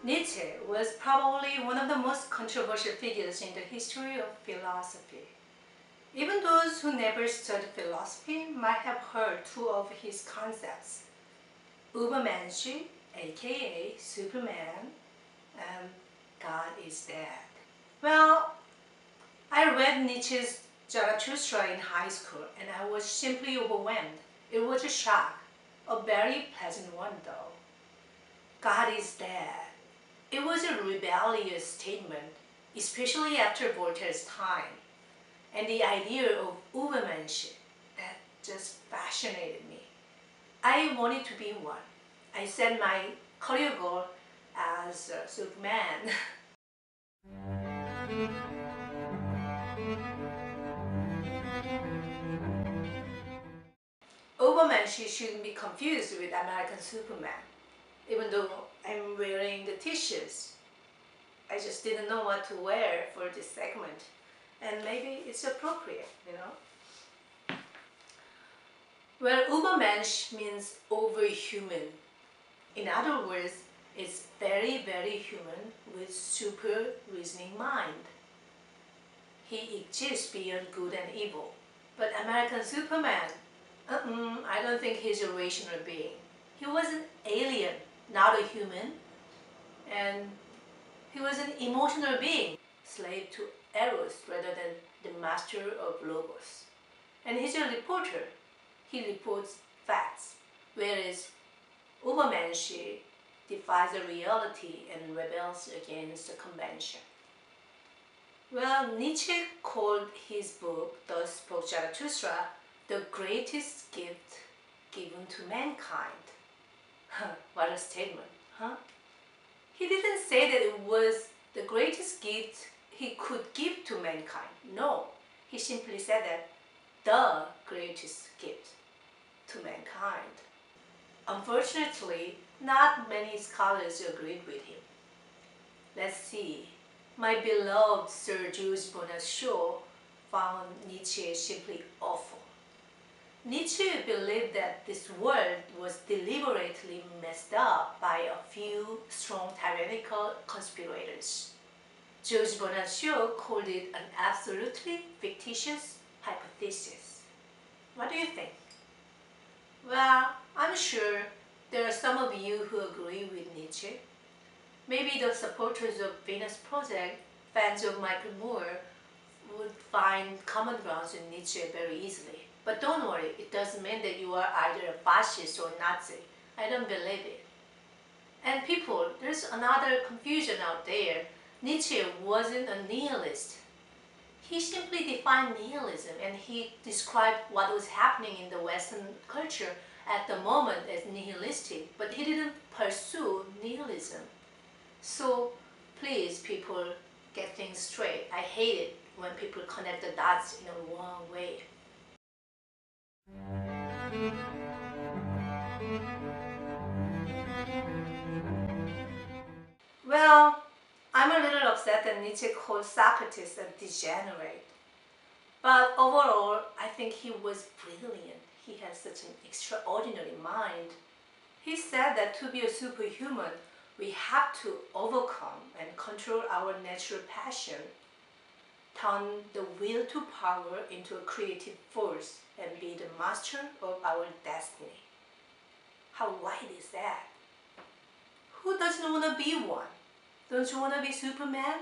Nietzsche was probably one of the most controversial figures in the history of philosophy. Even those who never studied philosophy might have heard two of his concepts: Übermensch, aka Superman, and God is dead. Well, I read Nietzsche's Zarathustra in high school and I was simply overwhelmed. It was a shock, a very pleasant one though. God is dead. It was a rebellious statement, especially after Voltaire's time. And the idea of Übermensch, that just fascinated me. I wanted to be one. I set my career goal as Superman. Übermensch shouldn't be confused with American Superman. Even though I'm wearing the t-shirts, I just didn't know what to wear for this segment. And maybe it's appropriate, you know? Well, Übermensch means overhuman. In other words, it's very, very human with super reasoning mind. He exists beyond good and evil. But American Superman, I don't think he's a rational being. He was an alien, not a human. And he was an emotional being, slave to Eros rather than the master of Logos. And he's a reporter. He reports facts, whereas Übermensch defies the reality and rebels against the convention. Well, Nietzsche called his book, Thus Spoke Zarathustra, the greatest gift given to mankind. What a statement, huh? He didn't say that it was the greatest gift he could give to mankind. No, he simply said that the greatest gift to mankind. Unfortunately, not many scholars agreed with him. Let's see. My beloved Sir George Bernard Shaw found Nietzsche simply awful. Nietzsche believed that this world was deliberately messed up by a few strong tyrannical conspirators. George Bernard Shaw called it an absolutely fictitious hypothesis. What do you think? Well, I'm sure there are some of you who agree with Nietzsche. Maybe the supporters of Venus Project, fans of Michael Moore, would find common grounds in Nietzsche very easily. But don't worry, it doesn't mean that you are either a fascist or Nazi. I don't believe it. And people, there's another confusion out there. Nietzsche wasn't a nihilist. He simply defined nihilism and he described what was happening in the Western culture at the moment as nihilistic, but he didn't pursue nihilism. So please, people, get things straight. I hate it when people connect the dots in a wrong way. Well, I'm a little upset that Nietzsche called Socrates a degenerate. But overall, I think he was brilliant. He has such an extraordinary mind. He said that to be a superhuman, we have to overcome and control our natural passion, turn the will to power into a creative force, and be the master of our destiny. How right is that? Who doesn't want to be one? Don't you want to be Superman?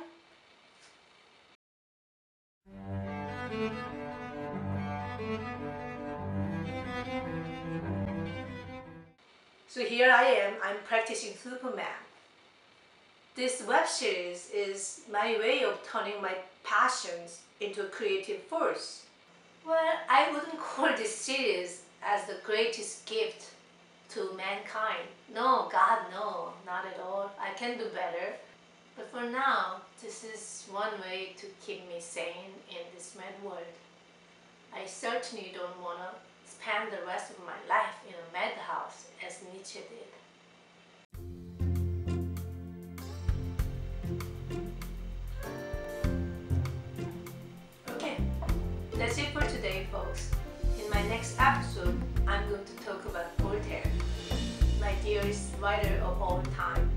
So here I am, I'm practicing Superman. This web series is my way of turning my passions into a creative force. Well, I wouldn't call this series as the greatest gift to mankind. No, God, no, not at all. I can do better. But for now, this is one way to keep me sane in this mad world. I certainly don't want to spend the rest of my life in a madhouse as Nietzsche did. Okay, that's it for today, folks. In my next episode, I'm going to talk about Voltaire, my dearest writer of all time.